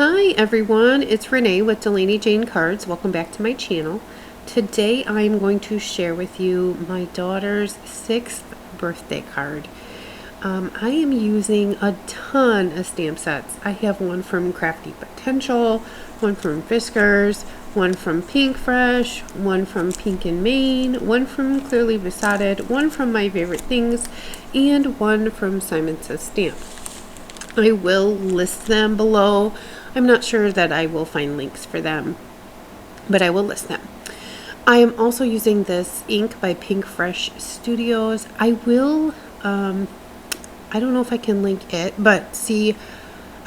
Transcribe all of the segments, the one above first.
Hi everyone, it's Renee with Delaney Jane Cards. Welcome back to my channel. Today I'm going to share with you my daughter's 6th birthday card. I am using a ton of stamp sets. I have one from Crafti Potential, one from Fiskars, one from Pinkfresh, one from Pink and Maine, one from Clearly Besotted, one from My Favorite Things, and one from Simon Says Stamp. I will list them below. I'm not sure that I will find links for them, but I will list them. I am also using this ink by Pinkfresh Studios. I will, I don't know if I can link it, but see,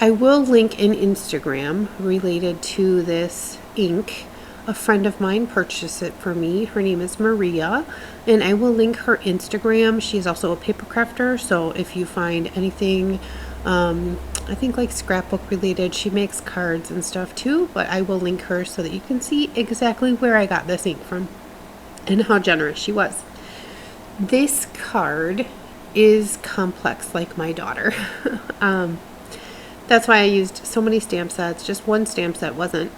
I will link an Instagram related to this ink. A friend of mine purchased it for me. Her name is Maria, and I will link her Instagram. She's also a paper crafter, so if you find anything I think like scrapbook related, she makes cards and stuff too, but I will link her so that you can see exactly where I got this ink from and how generous she was. This card is complex like my daughter. That's why I used so many stamp sets. Just one stamp set wasn't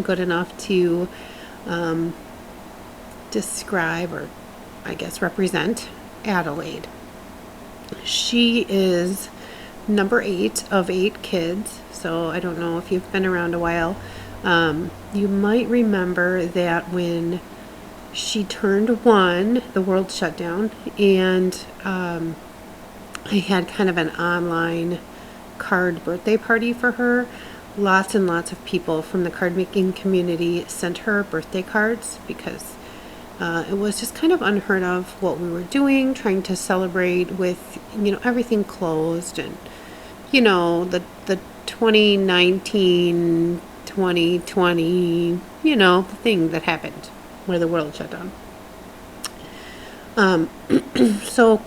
good enough to describe, or I guess represent, Adalaide. She is number 8 of 8 kids, so I don't know if you've been around a while. You might remember that when she turned 1, the world shut down, and I had kind of an online card birthday party for her. Lots and lots of people from the card making community sent her birthday cards because it was just kind of unheard of what we were doing, trying to celebrate with, everything closed, and the 2019, 2020, the thing that happened where the world shut down. So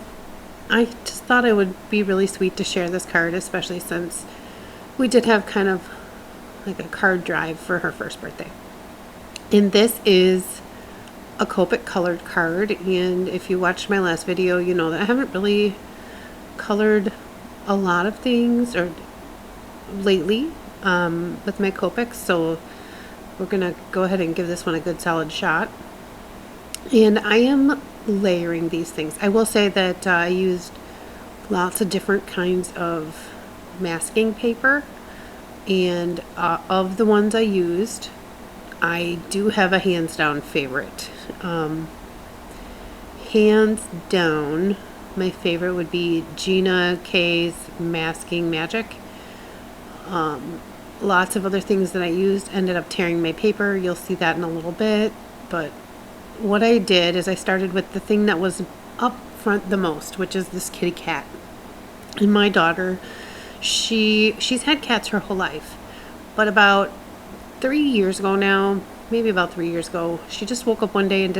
I just thought it would be really sweet to share this card, especially since we did have kind of like a card drive for her first birthday. And this is a Copic colored card, and if you watched my last video, you know that I haven't really colored a lot of things or lately with my Copics, so we're gonna go ahead and give this one a good solid shot. And I am layering these things. I will say that I used lots of different kinds of masking paper, and of the ones I used, I do have a hands down favorite. Hands down, my favorite would be Gina K's Masking Magic. Lots of other things that I used ended up tearing my paper. You'll see that in a little bit. But what I did is I started with the thing that was up front the most, which is this kitty cat. And my daughter, she's had cats her whole life. But about 3 years ago now, maybe about 3 years ago, she just woke up one day and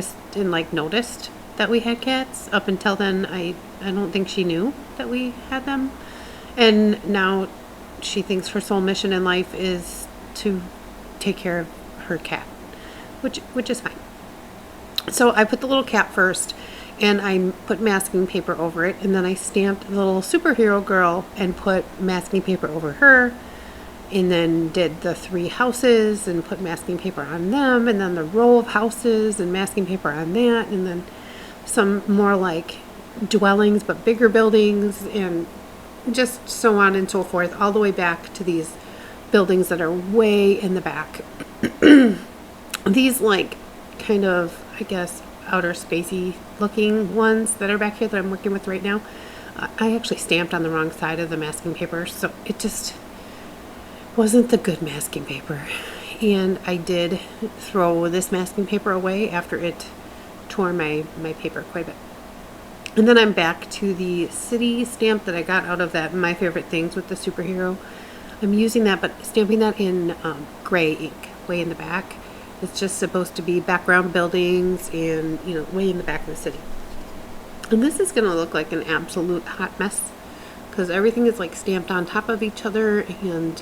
noticed that we had cats. Up until then, I don't think she knew that we had them. And now she thinks her sole mission in life is to take care of her cat, which is fine. So I put the little cat first, and I put masking paper over it, and then I stamped the little superhero girl and put masking paper over her, and then did the 3 houses and put masking paper on them, and then the row of houses and masking paper on that, and then some more like dwellings but bigger buildings, and just so on and so forth, all the way back to these buildings that are way in the back. These like kind of, I guess, outer spacey looking ones that are back here that I'm working with right now, I actually stamped on the wrong side of the masking paper, so it just wasn't the good masking paper. And I did throw this masking paper away after it tore my paper quite a bit. And then I'm back to the city stamp that I got out of that My Favorite Things with the superhero. I'm using that, but stamping that in gray ink way in the back. It's just supposed to be background buildings and, way in the back of the city. And this is going to look like an absolute hot mess because everything is like stamped on top of each other. And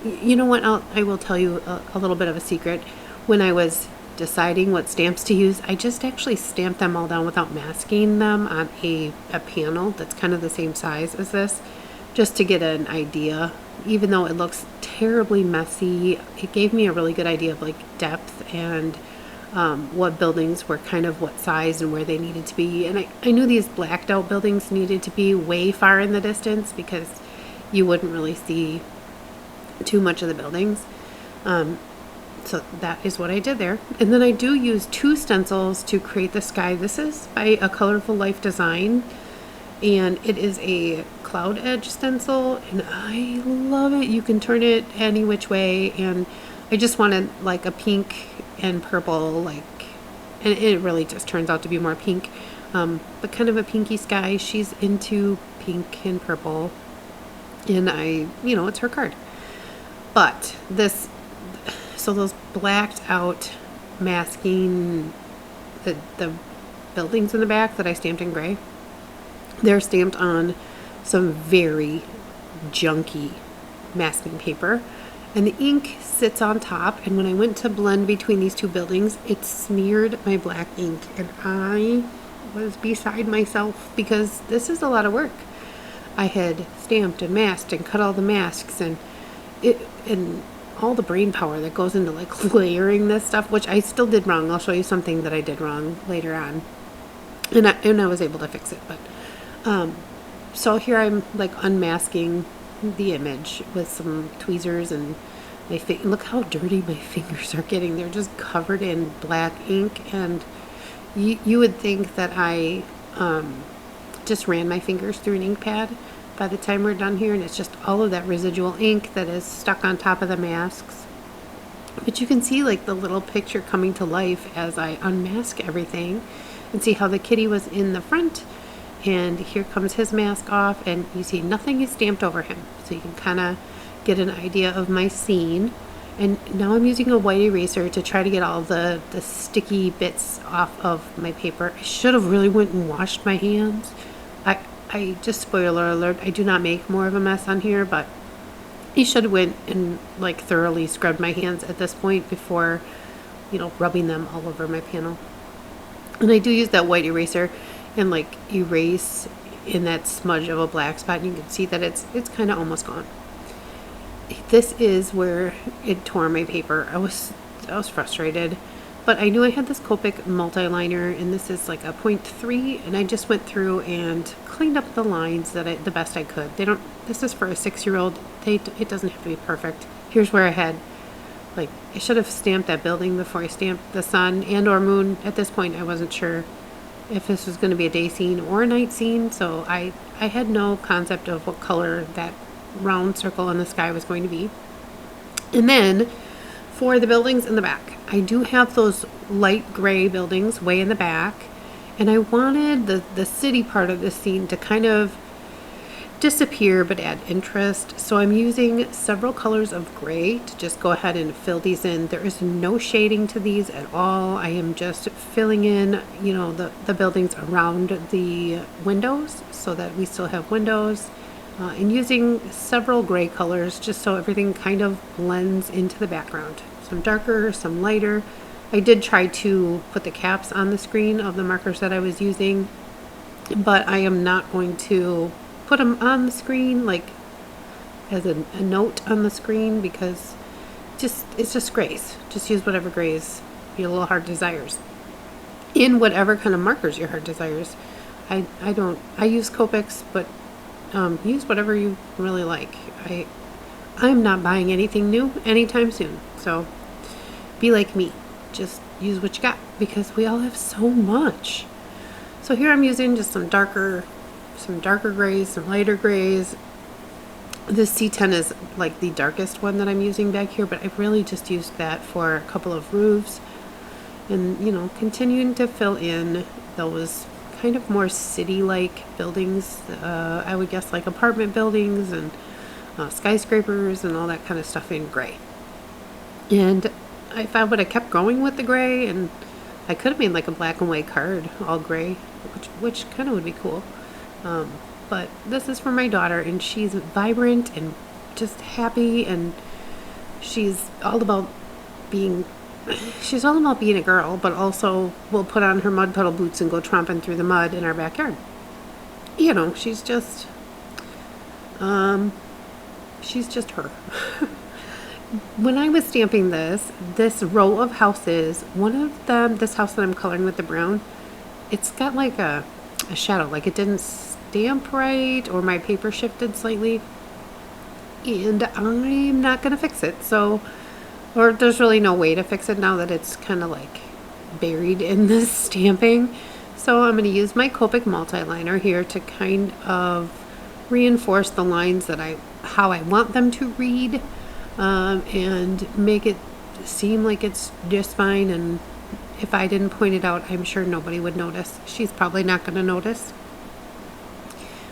you know what? I will tell you a little bit of a secret. When I was deciding what stamps to use, I just actually stamped them all down without masking them on a panel that's kind of the same size as this, just to get an idea. Even though it looks terribly messy, it gave me a really good idea of like depth and what buildings were kind of what size and where they needed to be. And I knew these blacked out buildings needed to be way far in the distance because you wouldn't really see too much of the buildings. So that is what I did there. And then I do use 2 stencils to create the sky. This is by A Colorful Life Design, and it is a cloud edge stencil, and I love it. You can turn it any which way, and I just wanted like a pink and purple, like, and it really just turns out to be more pink, but kind of a pinky sky. She's into pink and purple, and it's her card. But so those blacked out masking, the buildings in the back that I stamped in gray, they're stamped on some very junky masking paper, and the ink sits on top, and when I went to blend between these 2 buildings, it smeared my black ink, and I was beside myself because this is a lot of work. I had stamped and masked and cut all the masks, and all the brain power that goes into like layering this stuff, which I still did wrong. I'll show you something that I did wrong later on, and I was able to fix it. But so here I'm like unmasking the image with some tweezers, and look how dirty my fingers are getting. They're just covered in black ink, and you would think that I just ran my fingers through an ink pad by the time we're done here, and it's just all of that residual ink that is stuck on top of the masks. But you can see like the little picture coming to life as I unmask everything, and see how the kitty was in the front, and here comes his mask off, and you see nothing is stamped over him, so you can kind of get an idea of my scene. And now I'm using a white eraser to try to get all the sticky bits off of my paper. I should have really went and washed my hands. I just, spoiler alert, I do not make more of a mess on here, but I should have went and like thoroughly scrubbed my hands at this point before, rubbing them all over my panel. And I do use that white eraser and like erase in that smudge of a black spot, and you can see that it's kind of almost gone. This is where it tore my paper. I was frustrated, but I knew I had this Copic multi-liner, and this is like a 0.3, and I just went through and cleaned up the lines the best I could. This is for a 6-year-old. It doesn't have to be perfect. Here's where I should have stamped that building before I stamped the sun and or moon. At this point, I wasn't sure if this was going to be a day scene or a night scene, so I had no concept of what color that round circle in the sky was going to be. And then for the buildings in the back, I do have those light gray buildings way in the back, and I wanted the city part of the scene to kind of disappear but add interest, so I'm using several colors of gray to just go ahead and fill these in. There is no shading to these at all. I am just filling in the buildings around the windows so that we still have windows, and using several gray colors just so everything kind of blends into the background. Some darker, some lighter. I did try to put the caps on the screen of the markers that I was using, but I am not going to put them on the screen like as a note on the screen, because it's just grays. Just use whatever grays your little heart desires in whatever kind of markers your heart desires. I use Copics, but use whatever you really like. I'm not buying anything new anytime soon, so be like me. Just use what you got, because we all have so much. So here I'm using just some darker grays, some lighter grays. This C10 is like the darkest one that I'm using back here, but I've really just used that for a couple of roofs, and continuing to fill in those kind of more city-like buildings. I would guess like apartment buildings and skyscrapers and all that kind of stuff in gray. And if I would have kept going with the gray, and I could have made like a black and white card all gray, which kind of would be cool. But this is for my daughter, and she's vibrant and just happy, and she's all about being a girl, but also will put on her mud puddle boots and go tromping through the mud in our backyard. She's just She's just her. When I was stamping this row of houses, one of them, this house that I'm coloring with the brown, it's got like a shadow, like it didn't stamp right, or my paper shifted slightly, and I'm not gonna fix it. So, or there's really no way to fix it now that it's kind of like buried in this stamping. So I'm gonna use my Copic multi-liner here to kind of reinforce the lines that how I want them to read, and make it seem like it's just fine. And if I didn't point it out, I'm sure nobody would notice. She's probably not going to notice.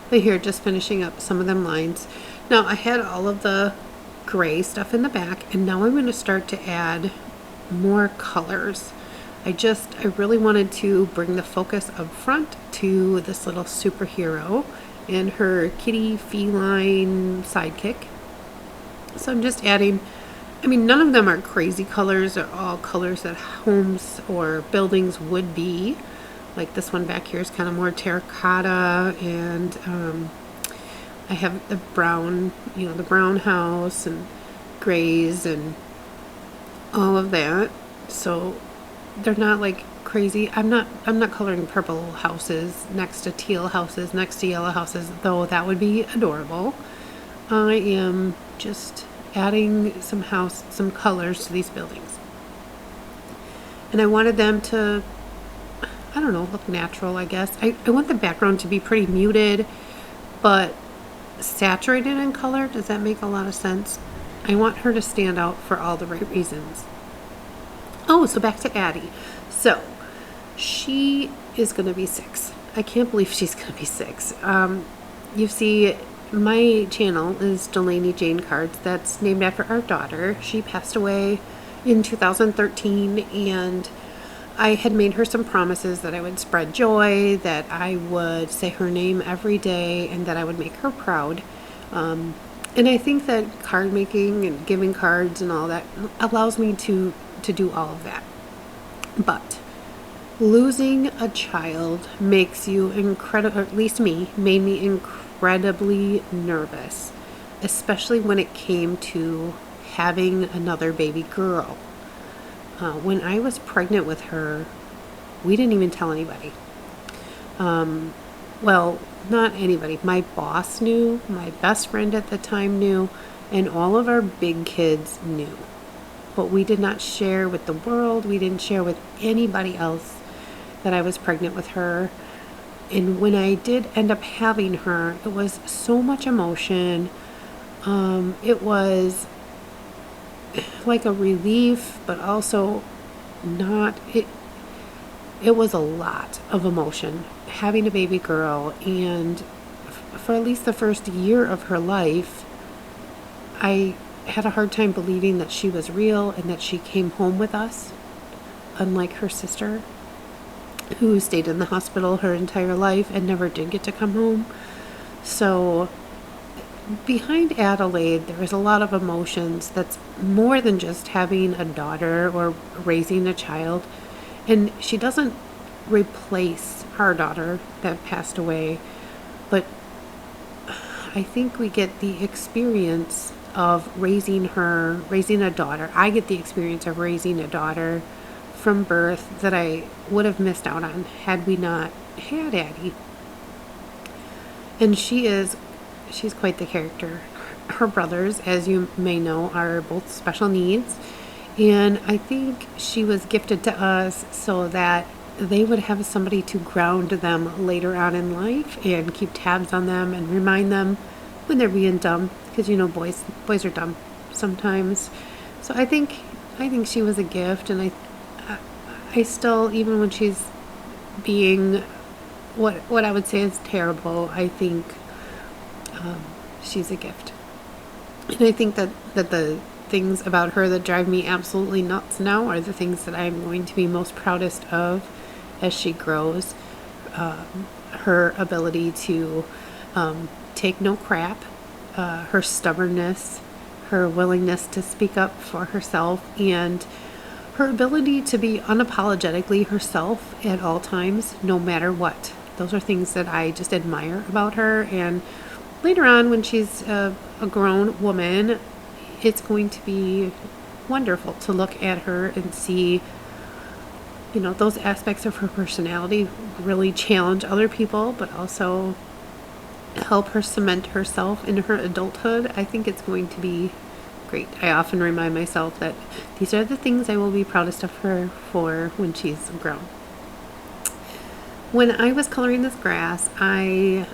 But here, just finishing up some of them lines. Now, I had all of the gray stuff in the back, and now I'm going to start to add more colors. I really wanted to bring the focus up front to this little superhero and her kitty feline sidekick. So I'm just adding, I mean, none of them are crazy colors. They're all colors that homes or buildings would be. Like this one back here is kind of more terracotta, and I have the brown, the brown house and grays and all of that. So they're not like crazy. I'm not coloring purple houses next to teal houses next to yellow houses, though that would be adorable. I am just adding some colors to these buildings. And I wanted them to, I don't know, look natural, I guess. I want the background to be pretty muted, but saturated in color. Does that make a lot of sense? I want her to stand out for all the right reasons. Oh, so back to Addie. So she is going to be 6. I can't believe she's going to be 6. You see, my channel is Delaney Jane Cards. That's named after our daughter. She passed away in 2013, and I had made her some promises that I would spread joy, that I would say her name every day, and that I would make her proud. And I think that card making and giving cards and all that allows me to do all of that. But losing a child makes you incredible, or at least made me incredibly nervous, especially when it came to having another baby girl. When I was pregnant with her, we didn't even tell anybody. Well, not anybody. My boss knew, my best friend at the time knew, and all of our big kids knew. But we did not share with the world. We didn't share with anybody else that I was pregnant with her. And when I did end up having her, it was so much emotion. It was like a relief, but also not. It was a lot of emotion having a baby girl, and for at least the first year of her life, I had a hard time believing that she was real and that she came home with us, unlike her sister, who stayed in the hospital her entire life and never did get to come home. So behind Adalaide, there is a lot of emotions that's more than just having a daughter or raising a child. And she doesn't replace our daughter that passed away, but I think we get the experience of raising a daughter. I get the experience of raising a daughter from birth that I would have missed out on had we not had Addie. And she's quite the character. Her brothers, as you may know, are both special needs, and I think she was gifted to us so that they would have somebody to ground them later on in life and keep tabs on them and remind them when they're being dumb, because boys are dumb sometimes. So I think she was a gift, and I still, even when she's being what I would say is terrible, I think she's a gift. And I think that the things about her that drive me absolutely nuts now are the things that I'm going to be most proudest of as she grows. Her ability to take no crap, her stubbornness, her willingness to speak up for herself, and her ability to be unapologetically herself at all times, no matter what. Those are things that I just admire about her, and later on when she's a grown woman, it's going to be wonderful to look at her and see, you know, those aspects of her personality really challenge other people, but also help her cement herself in her adulthood. I think it's going to be great. I often remind myself that these are the things I will be proudest of her for when she's grown. When I was coloring this grass, I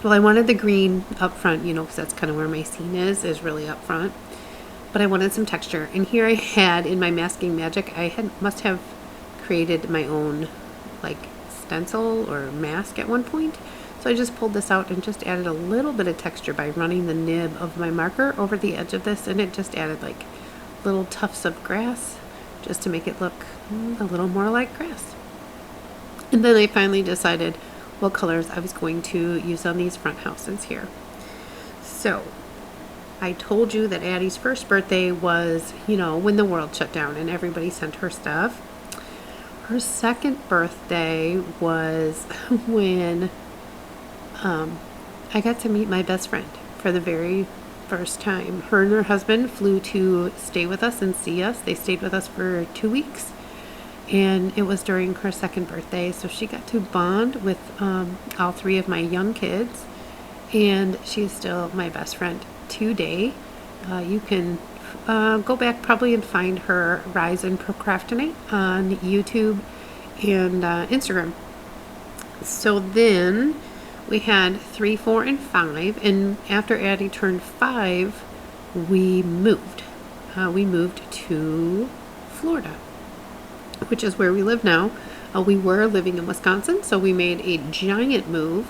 wanted the green up front, you know, because that's kind of where my scene is really up front. But I wanted some texture. And here I had, in my masking magic, must have created my own like stencil or mask at one point. So I just pulled this out and just added a little bit of texture by running the nib of my marker over the edge of this, and it just added like little tufts of grass just to make it look a little more like grass. And then I finally decided what colors I was going to use on these front houses here. So I told you that Addie's first birthday was, you know, when the world shut down and everybody sent her stuff. Her second birthday was when I got to meet my best friend for the very first time. Her and her husband flew to stay with us and see us. They stayed with us for 2 weeks, and it was during her second birthday, so she got to bond with all three of my young kids, and she's still my best friend today. You can go back probably and find her Rise and Procrastinate on YouTube and Instagram. So then we had 3, 4, and 5, and after Addie turned 5, we moved. We moved to Florida, which is where we live now. We were living in Wisconsin, so we made a giant move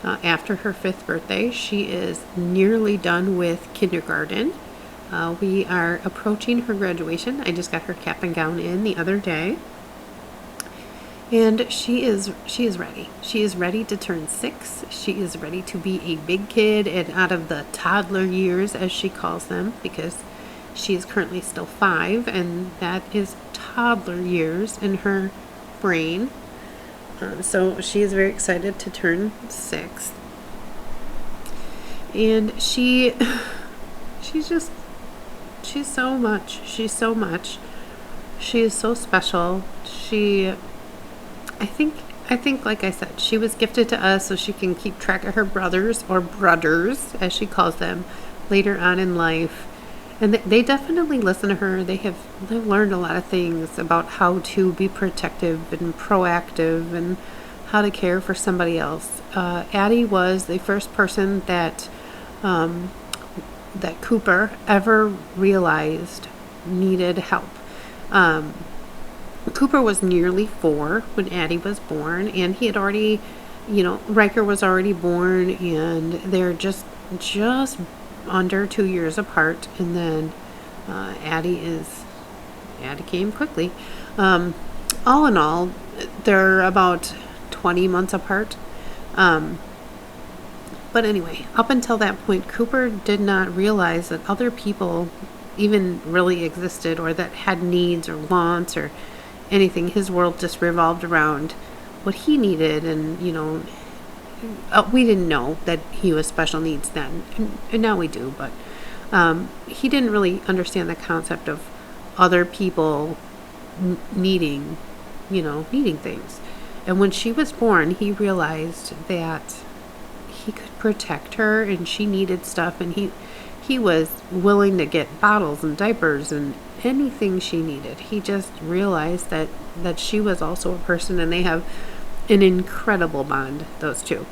after her 5th birthday. She is nearly done with kindergarten. We are approaching her graduation. I just got her cap and gown in the other day. And she is ready. She is ready to turn 6. She is ready to be a big kid and out of the toddler years, as she calls them, because she is currently still 5, and that is toddler years in her brain. So she is very excited to turn 6. And she's so much. She's so much. She is so special. I think, like I said, she was gifted to us so she can keep track of her brothers, or brothers, as she calls them, later on in life. And they definitely listen to her. They've learned a lot of things about how to be protective and proactive and how to care for somebody else. Addie was the first person that Cooper ever realized needed help. Cooper was nearly 4 when Addie was born, and he had already, you know, Riker was already born, and they're just under 2 years apart. And then Addie came quickly. All in all, they're about 20 months apart. But anyway, up until that point, Cooper did not realize that other people even really existed, or that had needs or wants or anything. His world just revolved around what he needed, and, you know, we didn't know that he was special needs then, and now we do, but he didn't really understand the concept of other people needing things. And when she was born, he realized that he could protect her, and she needed stuff, and he was willing to get bottles and diapers and anything she needed. He just realized that she was also a person, and they have an incredible bond, those two.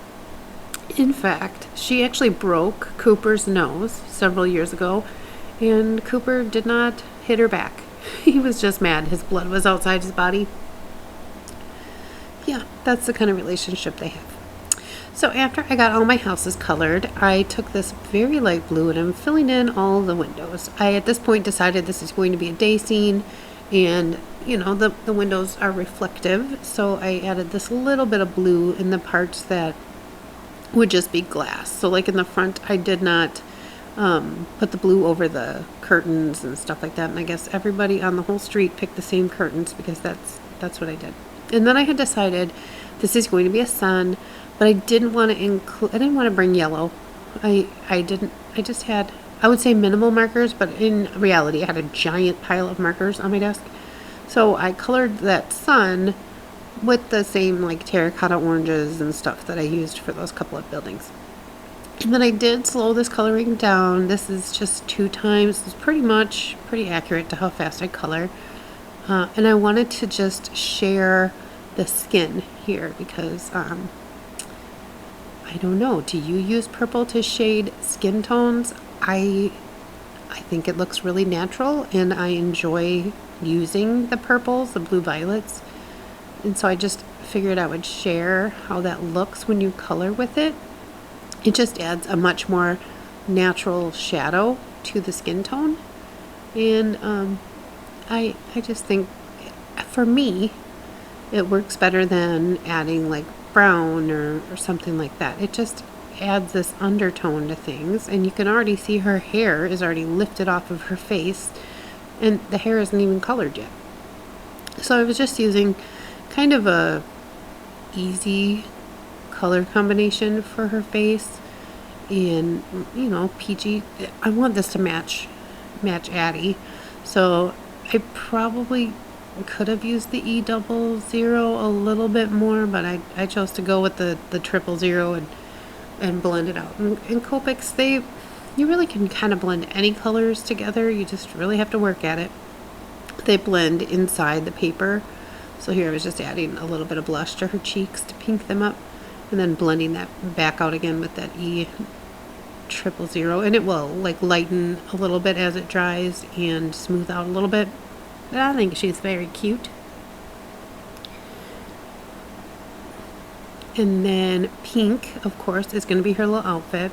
In fact, she actually broke Cooper's nose several years ago, and Cooper did not hit her back. He was just mad. His blood was outside his body. Yeah, that's the kind of relationship they have. So after I got all my houses colored, I took this very light blue and I'm filling in all the windows. I, at this point, decided this is going to be a day scene, and, you know, the windows are reflective, so I added this little bit of blue in the parts that would just be glass. So like in the front, I did not put the blue over the curtains and stuff like that, and I guess everybody on the whole street picked the same curtains because that's what I did. And then I had decided this is going to be a sun, but I didn't want to bring yellow I just had, I would say minimal markers, but in reality I had a giant pile of markers on my desk. So I colored that sun with the same like terracotta oranges and stuff that I used for those couple of buildings. And then I did slow this coloring down. This is just 2 times. It's pretty accurate to how fast I color. And I wanted to just share the skin here because I don't know. Do you use purple to shade skin tones? I think it looks really natural, and I enjoy using the purples, the blue violets. And so I just figured I would share how that looks when you color with it. It just adds a much more natural shadow to the skin tone. And I just think, for me, it works better than adding like brown or something like that. It just adds this undertone to things, and you can already see her hair is already lifted off of her face, and the hair isn't even colored yet. So I was just using kind of a easy color combination for her face, and you know, peachy. I want this to match Addie, so I probably could have used the E00 a little bit more, but I chose to go with the 000 and blend it out. And Copics, you really can kind of blend any colors together. You just really have to work at it. They blend inside the paper. So here I was just adding a little bit of blush to her cheeks to pink them up, and then blending that back out again with that E00, and it will like lighten a little bit as it dries and smooth out a little bit. But I think she's very cute. And then pink, of course, is going to be her little outfit.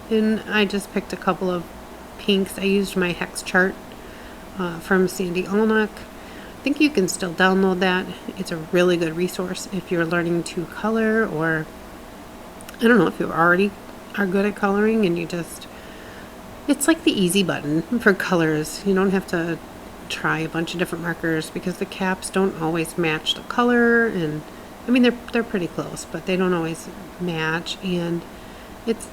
And I just picked a couple of pinks. I used my hex chart from Sandy Allnock. I think you can still download that. It's a really good resource if you're learning to color, or I don't know, if you already are good at coloring and you just, it's like the easy button for colors. You don't have to try a bunch of different markers because the caps don't always match the color, and I mean they're pretty close, but they don't always match, and it's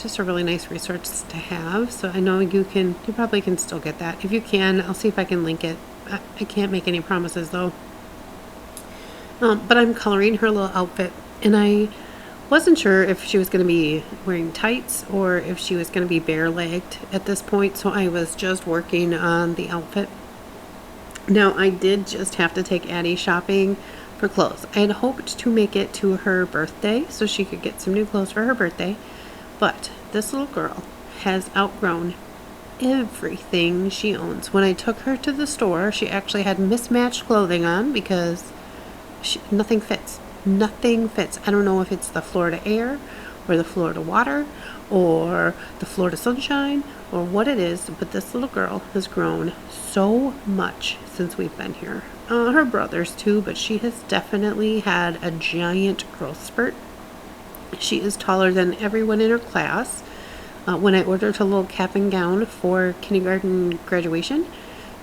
just a really nice resource to have. So I know you probably can still get that. If you can, I'll see if I can link it. I can't make any promises though. But I'm coloring her little outfit, and I wasn't sure if she was going to be wearing tights or if she was going to be bare-legged at this point, so I was just working on the outfit. Now, I did just have to take Addie shopping for clothes. I had hoped to make it to her birthday so she could get some new clothes for her birthday, but this little girl has outgrown everything she owns. When I took her to the store, she actually had mismatched clothing on because nothing fits. Nothing fits. I don't know if it's the Florida air or the Florida water or the Florida sunshine or what it is, but this little girl has grown so much since we've been here. Her brothers too, but she has definitely had a giant growth spurt. She is taller than everyone in her class. When I ordered her little cap and gown for kindergarten graduation,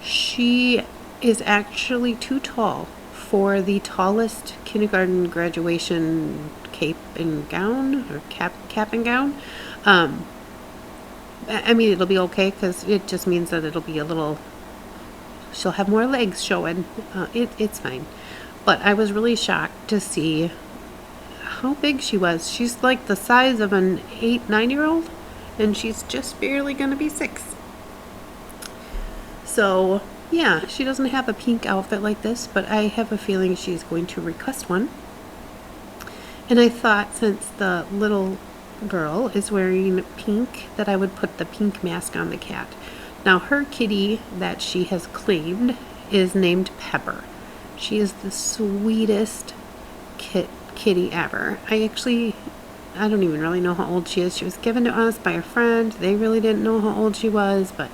she is actually too tall for the tallest kindergarten graduation cape and gown, or cap and gown. I mean, it'll be okay because it just means that it'll be a little, she'll have more legs showing. It's fine. But I was really shocked to see how big she was. She's like the size of an 8-9-year-old, and she's just barely gonna be 6. So yeah, she doesn't have a pink outfit like this, but I have a feeling she's going to request one. And I thought, since the little girl is wearing pink, that I would put the pink mask on the cat. Now, her kitty that she has claimed is named Pepper. She is the sweetest kitty ever. I don't even really know how old she is. She was given to us by a friend. They really didn't know how old she was, but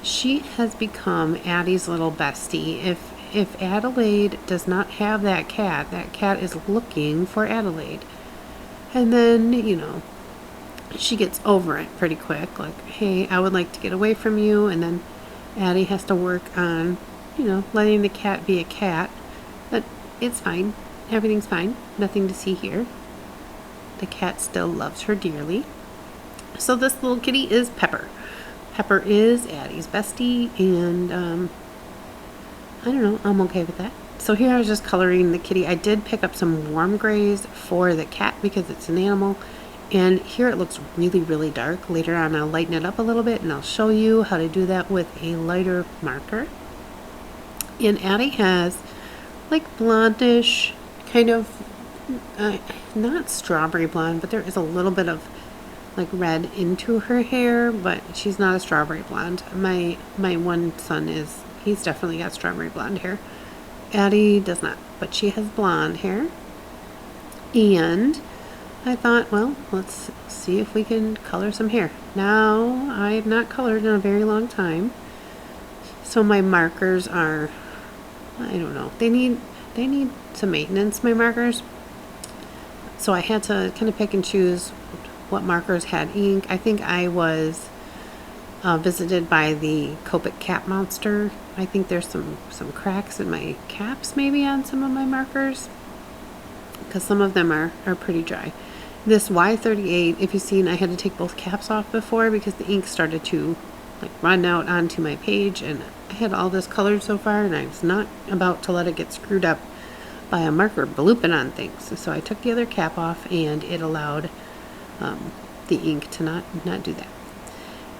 she has become Addie's little bestie. If Adelaide does not have that cat is looking for Adelaide. And then, you know, she gets over it pretty quick. Like, hey, I would like to get away from you. And then Addie has to work on, you know, letting the cat be a cat. But it's fine. Everything's fine. Nothing to see here. The cat still loves her dearly. So this little kitty is Pepper. Pepper is Addie's bestie, and I don't know, I'm okay with that. So here I was just coloring the kitty. I did pick up some warm grays for the cat because it's an animal. And here it looks really, really dark. Later on I'll lighten it up a little bit and I'll show you how to do that with a lighter marker. And Addie has like blondish, kind of, not strawberry blonde, but there is a little bit of like red into her hair, but she's not a strawberry blonde. My one son is, he's definitely got strawberry blonde hair. Addie does not, but she has blonde hair. And I thought, well, let's see if we can color some hair. Now, I have not colored in a very long time. So my markers are, I don't know, they need some maintenance, my markers. So I had to kind of pick and choose what markers had ink. I think I was visited by the Copic cap monster. I think there's some cracks in my caps maybe on some of my markers, because some of them are pretty dry. This Y38, if you've seen, I had to take both caps off before because the ink started to like run out onto my page, and I had all this colored so far and I was not about to let it get screwed up by a marker blooping on things. So I took the other cap off and it allowed the ink to not do that.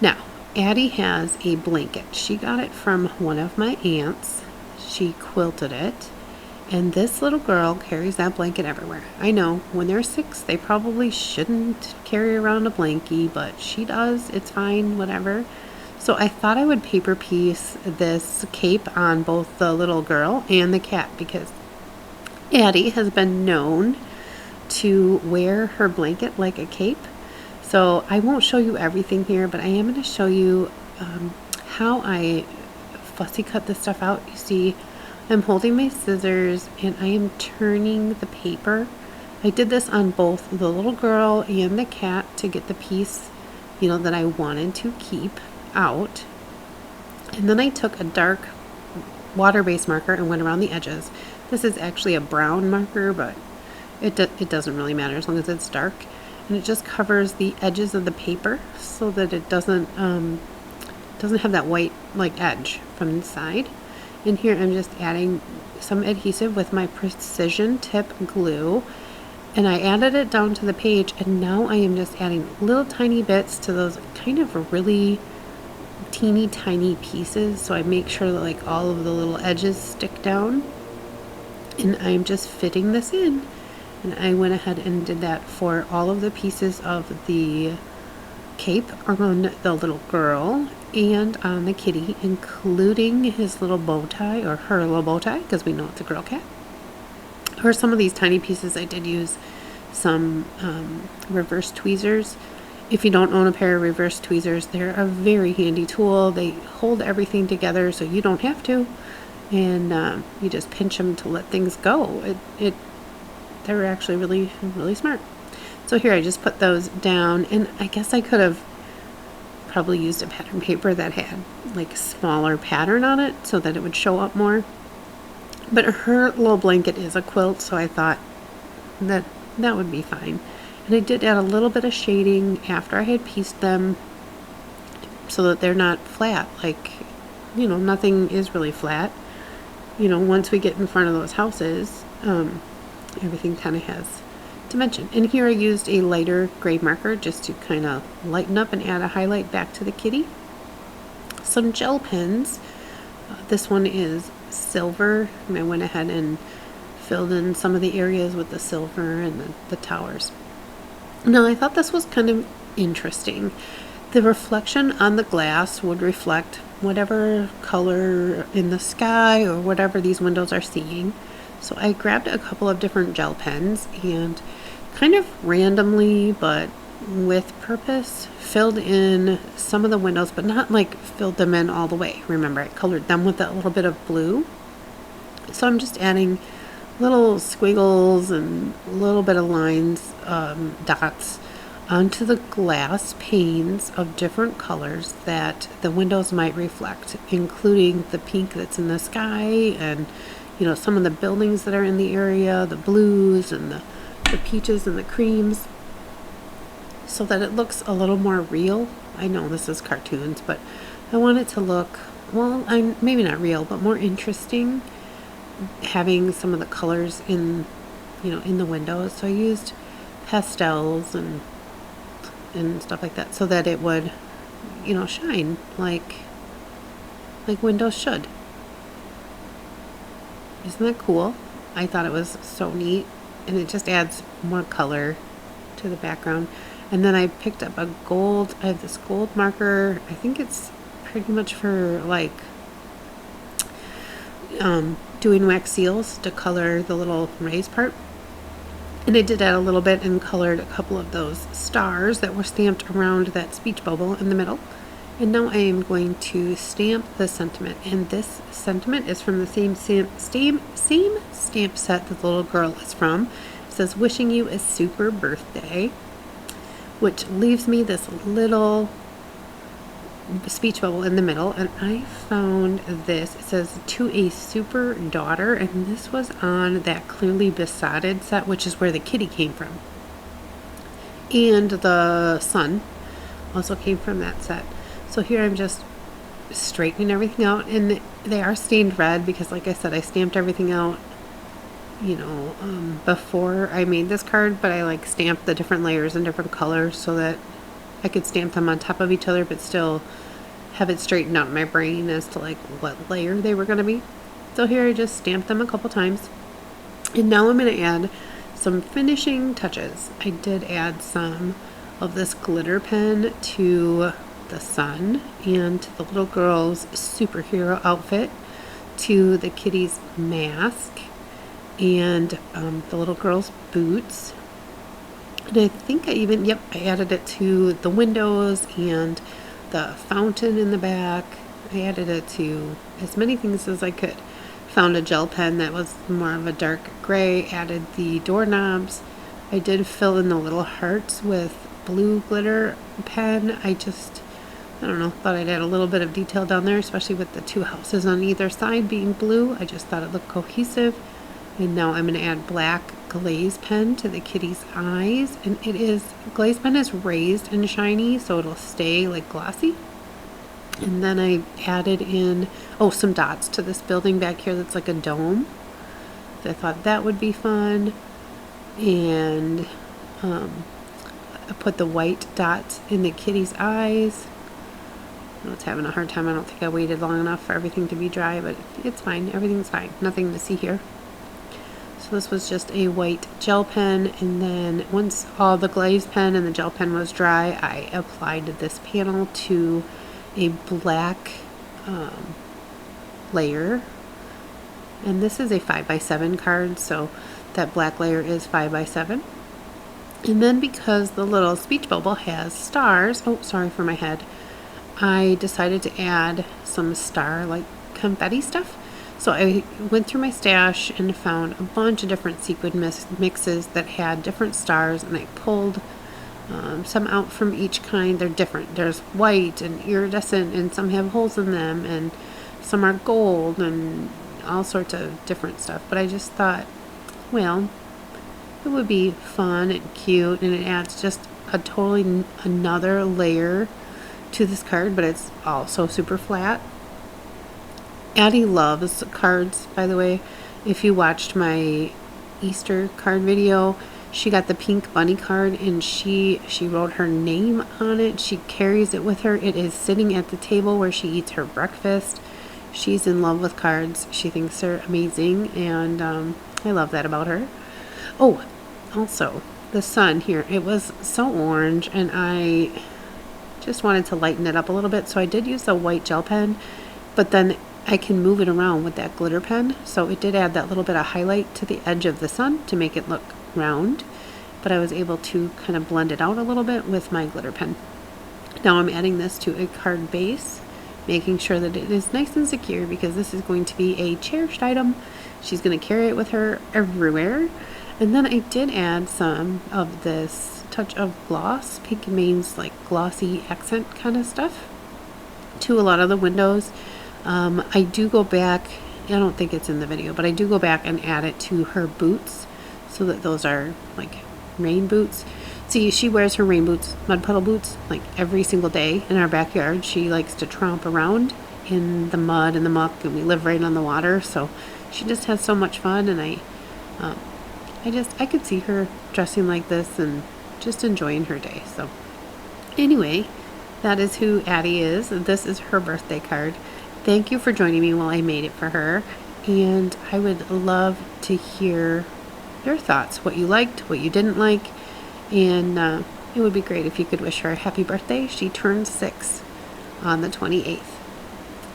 Now, Addie has a blanket. She got it from one of my aunts. She quilted it. And this little girl carries that blanket everywhere. I know, when they're 6, they probably shouldn't carry around a blankie, but she does. It's fine, whatever. So I thought I would paper piece this cape on both the little girl and the cat, because Addie has been known to wear her blanket like a cape. So I won't show you everything here, but I am going to show you how I fussy cut this stuff out. You see, I'm holding my scissors and I am turning the paper. I did this on both the little girl and the cat to get the piece, you know, that I wanted to keep out. And then I took a dark water-based marker and went around the edges. This is actually a brown marker, but it doesn't really matter as long as it's dark. And it just covers the edges of the paper so that it doesn't have that white like edge from the side. And here I'm just adding some adhesive with my precision tip glue, and I added it down to the page, and now I am just adding little tiny bits to those kind of really teeny tiny pieces, so I make sure that like all of the little edges stick down, and I'm just fitting this in. And I went ahead and did that for all of the pieces of the cape on the little girl and on the kitty, including his little bow tie, or her little bow tie, because we know it's a girl cat. For some of these tiny pieces I did use some reverse tweezers. If you don't own a pair of reverse tweezers, they're a very handy tool. They hold everything together so you don't have to, and you just pinch them to let things go. They're actually really, really smart. So here I just put those down, and I guess I could have probably used a pattern paper that had like smaller pattern on it so that it would show up more. But her little blanket is a quilt, so I thought that would be fine. And I did add a little bit of shading after I had pieced them so that they're not flat. Like, you know, nothing is really flat. You know, once we get in front of those houses, everything kind of has dimension. And here I used a lighter gray marker just to kind of lighten up and add a highlight back to the kitty. Some gel pens. This one is silver, and I went ahead and filled in some of the areas with the silver and the towers. Now I thought this was kind of interesting. The reflection on the glass would reflect whatever color in the sky or whatever these windows are seeing. So I grabbed a couple of different gel pens and kind of randomly, but with purpose, filled in some of the windows, but not like filled them in all the way. Remember, I colored them with that little bit of blue. So I'm just adding little squiggles and a little bit of lines, dots onto the glass panes of different colors that the windows might reflect, including the pink that's in the sky and, you know, some of the buildings that are in the area, the blues and the peaches and the creams. so that it looks a little more real. I know this is cartoons, but I want it to look, well, maybe not real, but more interesting, having some of the colors in, you know, in the windows. So I used pastels and stuff like that so that it would, you know, shine like windows should. Isn't that cool? I thought it was so neat, and it just adds more color to the background. And then I picked up a gold, I have this gold marker. I think it's pretty much for like doing wax seals to color the little raised part. And I did add a little bit and colored a couple of those stars that were stamped around that speech bubble in the middle. And now I am going to stamp the sentiment. And this sentiment is from the same stamp set that the little girl is from. It says, "Wishing you a super birthday," which leaves me this little speech bubble in the middle. And I found this. It says, "To a super daughter," and this was on that Clearly Besotted set, which is where the kitty came from. And the sun also came from that set. So here I'm just straightening everything out, and they are stained red because, like I said, I stamped everything out, you know, before I made this card, but I like stamped the different layers in different colors so that I could stamp them on top of each other but still have it straightened out in my brain as to like what layer they were going to be. So here I just stamped them a couple times, and now I'm going to add some finishing touches. I did add some of this glitter pen to the sun and to the little girl's superhero outfit, to the kitty's mask, and the little girl's boots. And I think I even, I added it to the windows and the fountain in the back. I added it to as many things as I could. Found a gel pen that was more of a dark gray, added the doorknobs. I did fill in the little hearts with blue glitter pen. I don't know, thought I'd add a little bit of detail down there, especially with the two houses on either side being blue. I just thought it looked cohesive. And now I'm going to add black glaze pen to the kitty's eyes. And glaze pen is raised and shiny, so it'll stay like glossy. And then I added in, some dots to this building back here that's like a dome. So I thought that would be fun. And I put the white dots in the kitty's eyes. It's having a hard time. I don't think I waited long enough for everything to be dry, but it's fine. Everything's fine. Nothing to see here. So this was just a white gel pen, and then once all the glaze pen and the gel pen was dry, I applied this panel to a black layer. And this is a 5x7 card, so that black layer is 5x7. And then because the little speech bubble has stars, sorry for my head, I decided to add some star like confetti stuff. So I went through my stash and found a bunch of different sequin mixes that had different stars, and I pulled some out from each kind. They're different. There's white and iridescent, and some have holes in them, and some are gold, and all sorts of different stuff. But I just thought, well, it would be fun and cute, and it adds just a totally another layer to this card, but it's also super flat. Addie loves cards, by the way. If you watched my Easter card video, she got the pink bunny card, and she wrote her name on it. She carries it with her. It is sitting at the table where she eats her breakfast. She's in love with cards. She thinks they're amazing, and I love that about her. Oh, also, the sun here, it was so orange, and I just wanted to lighten it up a little bit, so I did use the white gel pen, but then I can move it around with that glitter pen, so it did add that little bit of highlight to the edge of the sun to make it look round, but I was able to kind of blend it out a little bit with my glitter pen. Now I'm adding this to a card base, making sure that it is nice and secure, because this is going to be a cherished item. She's going to carry it with her everywhere. And then I did add some of this touch of gloss, Pink and Main's like glossy accent kind of stuff, to a lot of the windows. I do go back, I don't think it's in the video, but I do go back and add it to her boots, so that those are like rain boots. See, she wears her rain boots, mud puddle boots, like every single day in our backyard. She likes to tromp around in the mud and the muck, and we live right on the water, so she just has so much fun. And I could see her dressing like this and just enjoying her day. So anyway, that is who Addie is. This is her birthday card. Thank you for joining me while I made it for her, and I would love to hear your thoughts, what you liked, what you didn't like. And it would be great if you could wish her a happy birthday. She turned 6 on the 28th.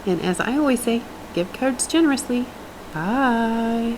And as I always say, give cards generously. Bye.